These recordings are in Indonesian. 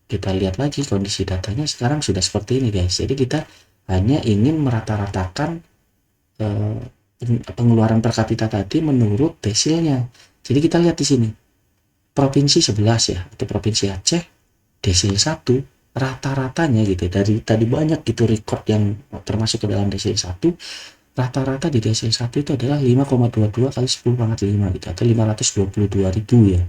kita lihat lagi kondisi datanya sekarang sudah seperti ini guys. Jadi kita hanya ingin merata-ratakan eh, pengeluaran per kapita tadi menurut desilnya. Jadi kita lihat di sini provinsi 11 ya, atau provinsi Aceh, desil 1 rata-ratanya gitu dari tadi banyak gitu record yang termasuk ke dalam desil 1, rata-rata di desil 1 itu adalah 5,22 kali 10 pangkat 5 gitu, atau 522.000 ya.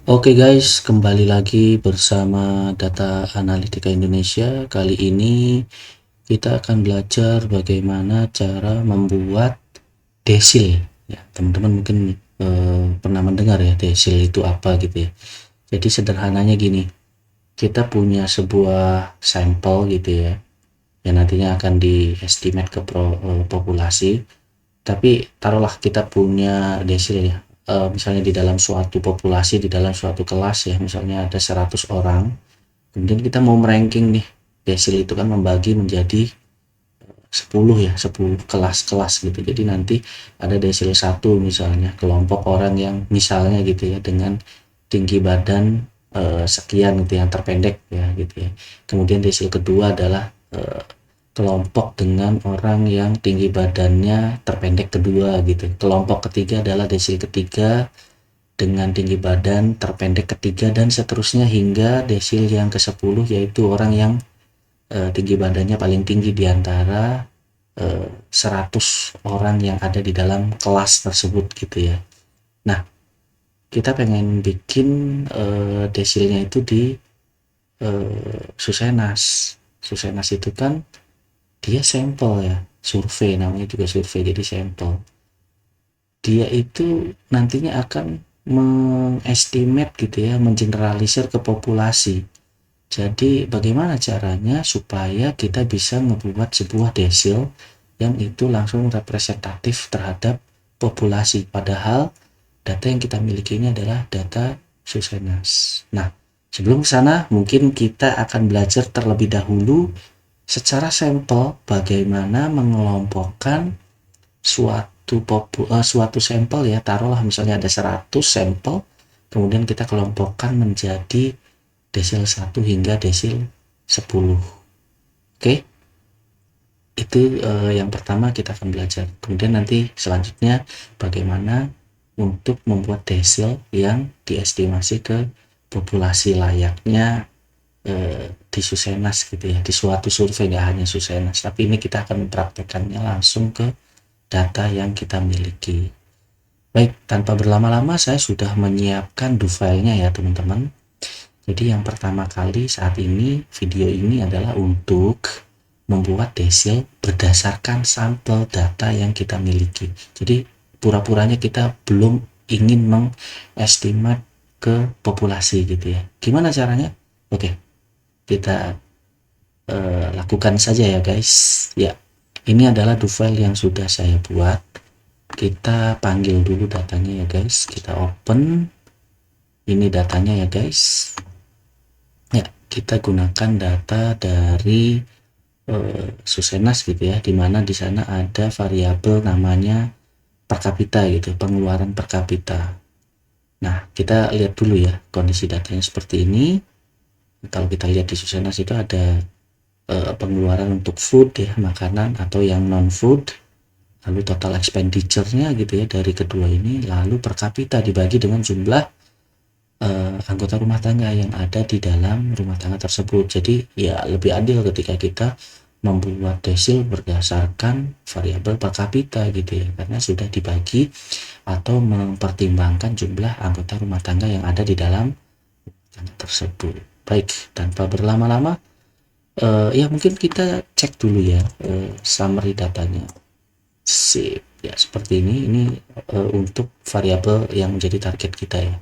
Oke guys, kembali lagi bersama Data Analitika Indonesia. Kali ini kita akan belajar bagaimana cara membuat desil. Ya, teman-teman mungkin pernah mendengar ya desil itu apa gitu ya. Jadi sederhananya gini, kita punya sebuah sampel gitu ya, yang nantinya akan diestimate ke populasi. Tapi taruhlah kita punya desil ya, misalnya di dalam suatu populasi, di dalam suatu kelas ya, misalnya ada 100 orang, kemudian kita mau meranking nih, desil itu kan membagi menjadi 10 ya, 10 kelas-kelas gitu. Jadi nanti ada desil 1 misalnya, kelompok orang yang misalnya gitu ya, dengan tinggi badan sekian gitu, yang terpendek ya gitu ya. Kemudian desil kedua adalah kelompok dengan orang yang tinggi badannya terpendek kedua gitu. Kelompok ketiga adalah desil ketiga dengan tinggi badan terpendek ketiga, dan seterusnya hingga desil yang ke-10, yaitu orang yang tinggi badannya paling tinggi di antara 100 orang yang ada di dalam kelas tersebut gitu ya. Nah, kita pengen bikin desilnya itu di Susenas. Susenas itu kan dia sampel ya, survei, namanya juga survei, jadi sampel. Dia itu nantinya akan mengestimate gitu ya, mengeneralisir ke populasi. Jadi bagaimana caranya supaya kita bisa ngebuat sebuah desil yang itu langsung representatif terhadap populasi, padahal data yang kita miliki ini adalah data Susenas. Nah, sebelum ke sana mungkin kita akan belajar terlebih dahulu secara sampel bagaimana mengelompokkan suatu sampel ya, taruhlah misalnya ada 100 sampel, kemudian kita kelompokkan menjadi desil 1 hingga desil 10. Oke, itu yang pertama kita akan belajar. Kemudian nanti selanjutnya bagaimana untuk membuat desil yang diestimasi ke populasi layaknya di Susenas gitu ya, di suatu survei, nggak hanya Susenas, tapi ini kita akan mempraktekannya langsung ke data yang kita miliki. Baik, tanpa berlama-lama saya sudah menyiapkan do filenya ya teman-teman. Jadi yang pertama kali saat ini video ini adalah untuk membuat desil berdasarkan sampel data yang kita miliki. Jadi pura-puranya kita belum ingin mengestimate ke populasi gitu ya. Gimana caranya? Oke, kita lakukan saja ya guys. Ya, ini adalah do file yang sudah saya buat. Kita panggil dulu datanya ya guys. Kita open. Ini datanya ya guys. Ya, kita gunakan data dari Susenas gitu ya, dimana di sana ada variabel namanya per kapita gitu, pengeluaran per kapita. Nah, kita lihat dulu ya kondisi datanya seperti ini. Kalau kita lihat di Susenas itu ada pengeluaran untuk food ya, makanan atau yang non food, lalu total expenditure-nya gitu ya dari kedua ini, lalu per kapita dibagi dengan jumlah anggota rumah tangga yang ada di dalam rumah tangga tersebut. Jadi ya lebih adil ketika kita membuat desil berdasarkan variabel per kapita gitu ya, karena sudah dibagi atau mempertimbangkan jumlah anggota rumah tangga yang ada di dalam rumah tangga tersebut. Baik, tanpa berlama-lama ya mungkin kita cek dulu ya summary datanya. Sip, ya seperti ini untuk variabel yang menjadi target kita ya.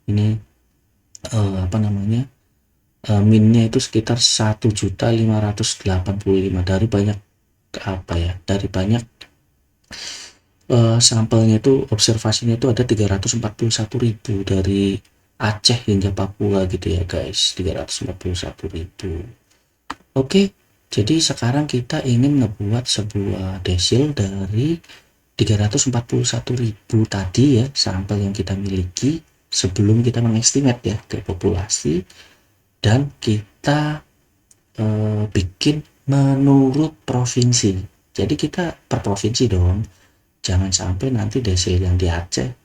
Ini apa namanya, minnya itu sekitar 1.585.000 dari banyak apa ya, dari banyak sampelnya itu, observasinya itu ada 341.000 dari Aceh hingga Papua gitu ya guys, 341.000. Oke, jadi sekarang kita ingin ngebuat sebuah desil dari 341.000 tadi ya, sampel yang kita miliki sebelum kita mengestimate ya ke populasi, dan kita bikin menurut provinsi. Jadi kita per provinsi dong, jangan sampai nanti desil yang di Aceh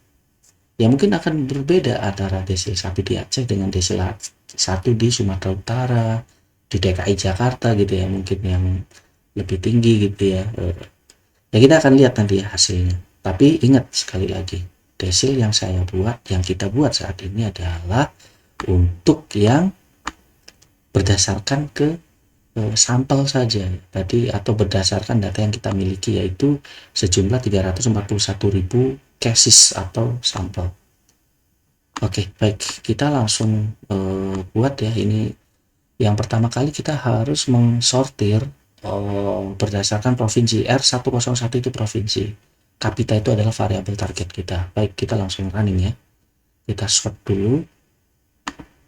ya mungkin akan berbeda antara desil 1 di Aceh dengan desil 1 di Sumatera Utara, di DKI Jakarta gitu ya, mungkin yang lebih tinggi gitu ya. Ya kita akan lihat nanti ya hasilnya. Tapi ingat sekali lagi, desil yang saya buat, yang kita buat saat ini adalah untuk yang berdasarkan ke sampel saja tadi, atau berdasarkan data yang kita miliki, yaitu sejumlah 341.000 cases atau sampel. Oke, baik, kita langsung buat ya. Ini yang pertama kali kita harus mengsortir berdasarkan provinsi. R101 itu provinsi, kapita itu adalah variabel target kita. Baik, kita langsung running ya. Kita sort dulu.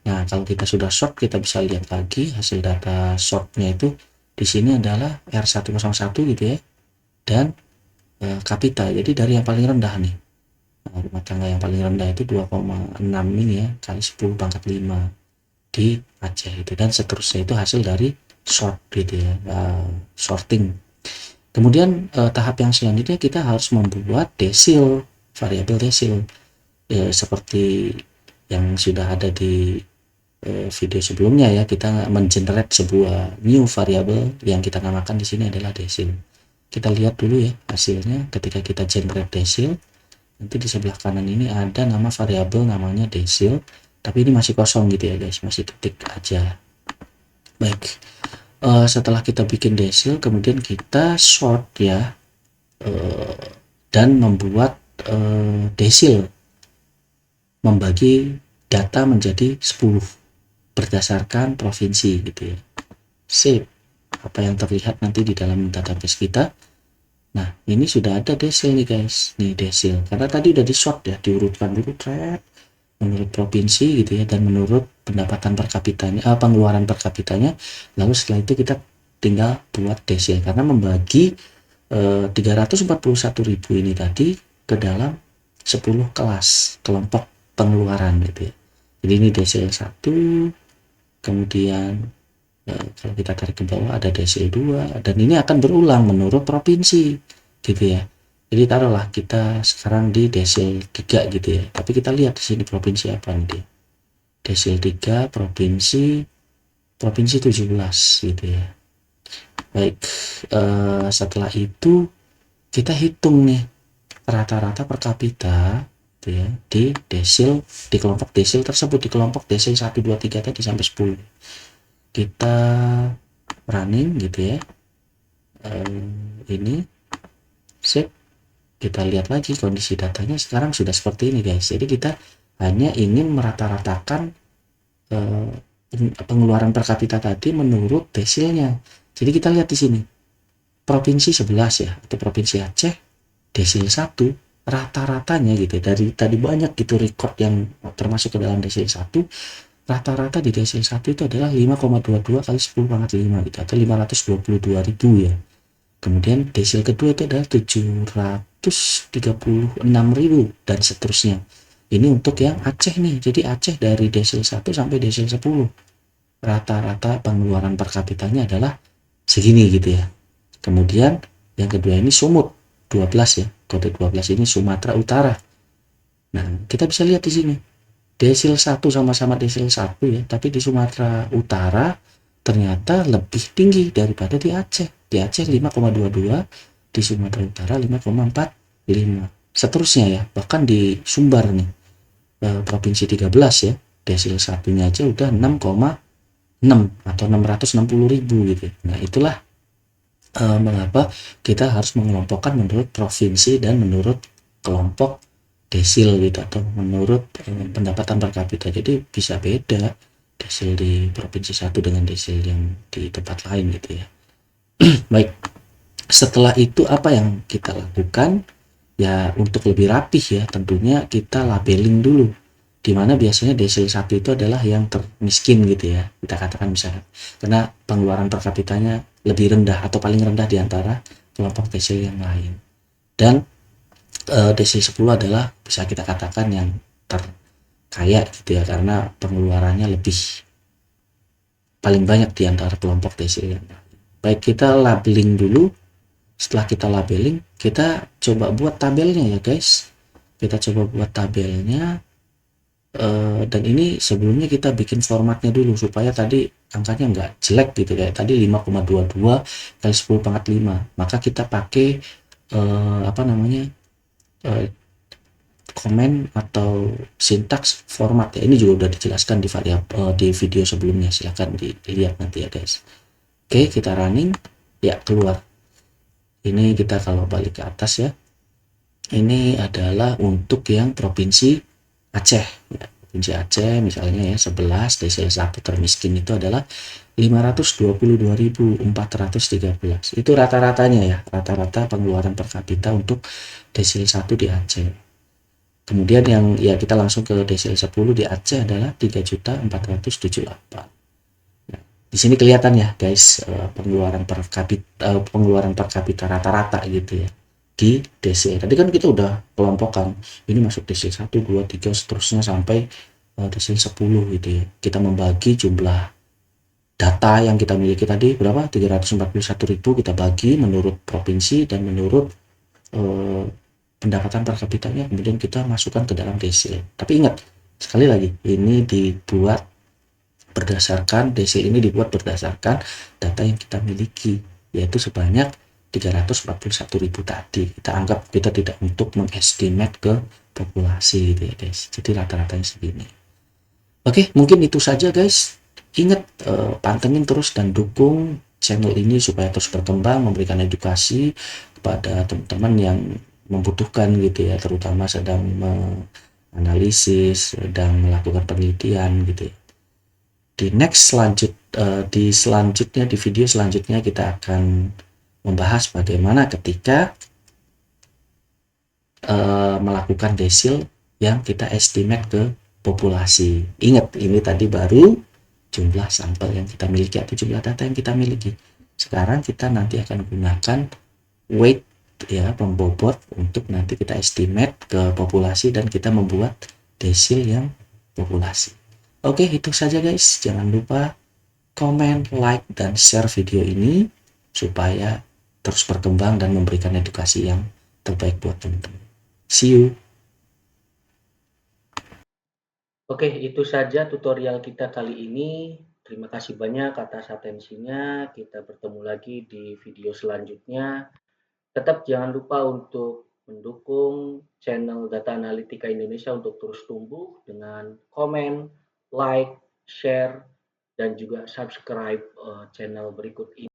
Nah, kalau kita sudah sort, kita bisa lihat lagi hasil data sortnya itu di sini adalah R101 gitu ya, dan kapita. Jadi dari yang paling rendah nih, rumah tangga yang paling rendah itu 2,6 ini ya, kali 10 pangkat 5 di Aceh itu, dan seterusnya itu hasil dari sort gitu ya, sorting. Kemudian tahap yang selanjutnya kita harus membuat desil, variabel desil seperti yang sudah ada di video sebelumnya ya. Kita mengenerate sebuah new variable yang kita namakan di sini adalah desil. Kita lihat dulu ya hasilnya. Ketika kita generate desil, nanti di sebelah kanan ini ada nama variabel namanya desil, tapi ini masih kosong gitu ya guys, masih ketik aja. Baik, setelah kita bikin desil, kemudian kita sort ya, dan membuat desil, membagi data menjadi 10 berdasarkan provinsi gitu ya. Save. Apa yang terlihat nanti di dalam database kita. Nah, ini sudah ada desil nih guys. Nih desil. Karena tadi udah di sort ya, diurutkan dulu thread menurut provinsi gitu ya, dan menurut pendapatan per kapitanya, pengeluaran per kapitanya. Lalu setelah itu kita tinggal buat desil karena membagi 341.000 ini tadi ke dalam 10 kelas, kelompok pengeluaran gitu ya. Jadi ini desil 1, kemudian kalau kita tarik ke bawah ada desil 2, dan ini akan berulang menurut provinsi gitu ya. Jadi taruhlah kita sekarang di desil 3 gitu ya, tapi kita lihat di sini provinsi apa nih dia. Desil 3 provinsi 17 gitu ya. Baik, setelah itu kita hitung nih rata-rata per kapita gitu ya, di desil, di kelompok desil tersebut, di kelompok desil 1, 2, 3 tadi sampai 10. Kita running gitu ya, ini save. Kita lihat lagi kondisi datanya sekarang sudah seperti ini guys. Jadi kita hanya ingin merata-ratakan pengeluaran per kapita tadi menurut desilnya. Jadi kita lihat di sini provinsi 11 ya, atau provinsi Aceh, desil 1 rata-ratanya gitu, dari tadi banyak gitu record yang termasuk ke dalam desil 1, rata-rata di desil 1 itu adalah 5,22 kali 10 pangkat 5 gitu, atau 522.000 ya. Kemudian desil kedua itu adalah 736.000 dan seterusnya. Ini untuk yang Aceh nih. Jadi Aceh dari desil 1 sampai desil 10 rata-rata pengeluaran per kapitanya adalah segini gitu ya. Kemudian yang kedua ini Sumut 12 ya. Kode 12 ini Sumatera Utara. Nah, kita bisa lihat di sini. Desil 1 sama-sama desil 1 ya, tapi di Sumatera Utara ternyata lebih tinggi daripada di Aceh. Di Aceh 5,22, di Sumatera Utara 5,45. Seterusnya ya, bahkan di Sumbar nih, provinsi 13 ya, desil satunya aja udah 6,6 atau 660.000 gitu. Nah, itulah mengapa kita harus mengelompokkan menurut provinsi dan menurut kelompok desil gitu, atau menurut pendapatan per kapita. Jadi bisa beda desil di provinsi satu dengan desil yang di tempat lain gitu ya. Baik, setelah itu apa yang kita lakukan ya, untuk lebih rapih ya tentunya kita labeling dulu di mana biasanya desil 1 itu adalah yang termiskin gitu ya, kita katakan misalnya. Karena pengeluaran per kapitanya lebih rendah atau paling rendah di antara kelompok desil yang lain. Dan desil 10 adalah bisa kita katakan yang terkaya gitu ya, karena pengeluarannya lebih paling banyak di antara kelompok desil yang lain. Baik, kita labeling dulu. Setelah kita labeling, kita coba buat tabelnya ya guys. Kita coba buat tabelnya. Dan ini sebelumnya kita bikin formatnya dulu supaya tadi angkanya nggak jelek gitu, kayak tadi 5,22 kali 10 pangkat 5. Maka kita pakai apa namanya, komen atau sintaks format ya. Ini juga udah dijelaskan di di video sebelumnya, silahkan dilihat nanti ya guys. Oke, kita running ya, keluar. Ini kita kalau balik ke atas ya, ini adalah untuk yang provinsi Aceh ya. Provinsi Aceh misalnya ya, 11 desil 1 termiskin itu adalah 522.413. Itu rata-ratanya ya, rata-rata pengeluaran per kapita untuk desil 1 di Aceh. Kemudian yang ya, kita langsung ke desil 10 di Aceh adalah 3.478. Nah, di sini kelihatan ya guys, pengeluaran per kapita rata-rata gitu ya di desil. Tadi kan kita udah kelompokkan, ini masuk desil 1, 2, 3 seterusnya sampai desil 10 gitu ya. Kita membagi jumlah data yang kita miliki tadi berapa, 341.000, kita bagi menurut provinsi dan menurut eh, pendapatan per kapitanya, kemudian kita masukkan ke dalam desil. Tapi ingat, sekali lagi, ini dibuat berdasarkan desil, ini dibuat berdasarkan data yang kita miliki, yaitu sebanyak 341.000 tadi. Kita anggap, kita tidak untuk mengestimate ke populasi gitu ya guys. Jadi rata-ratanya segini. Oke, mungkin itu saja guys. Ingat, pantengin terus dan dukung channel ini supaya terus berkembang, memberikan edukasi kepada teman-teman yang membutuhkan gitu ya, terutama sedang menganalisis, sedang melakukan penelitian gitu ya. Di selanjutnya, di video selanjutnya kita akan membahas bagaimana ketika melakukan desil yang kita estimate ke populasi. Ingat, ini tadi baru jumlah sampel yang kita miliki atau jumlah data yang kita miliki. Sekarang kita nanti akan gunakan weight ya, pembobot, untuk nanti kita estimate ke populasi dan kita membuat desil yang populasi. Oke, itu saja guys. Jangan lupa komen, like, dan share video ini supaya terus berkembang dan memberikan edukasi yang terbaik buat teman-teman. See you. Oke, itu saja tutorial kita kali ini. Terima kasih banyak atas atensinya. Kita bertemu lagi di video selanjutnya. Tetap jangan lupa untuk mendukung channel Data Analitika Indonesia untuk terus tumbuh dengan komen, like, share, dan juga subscribe channel berikut ini.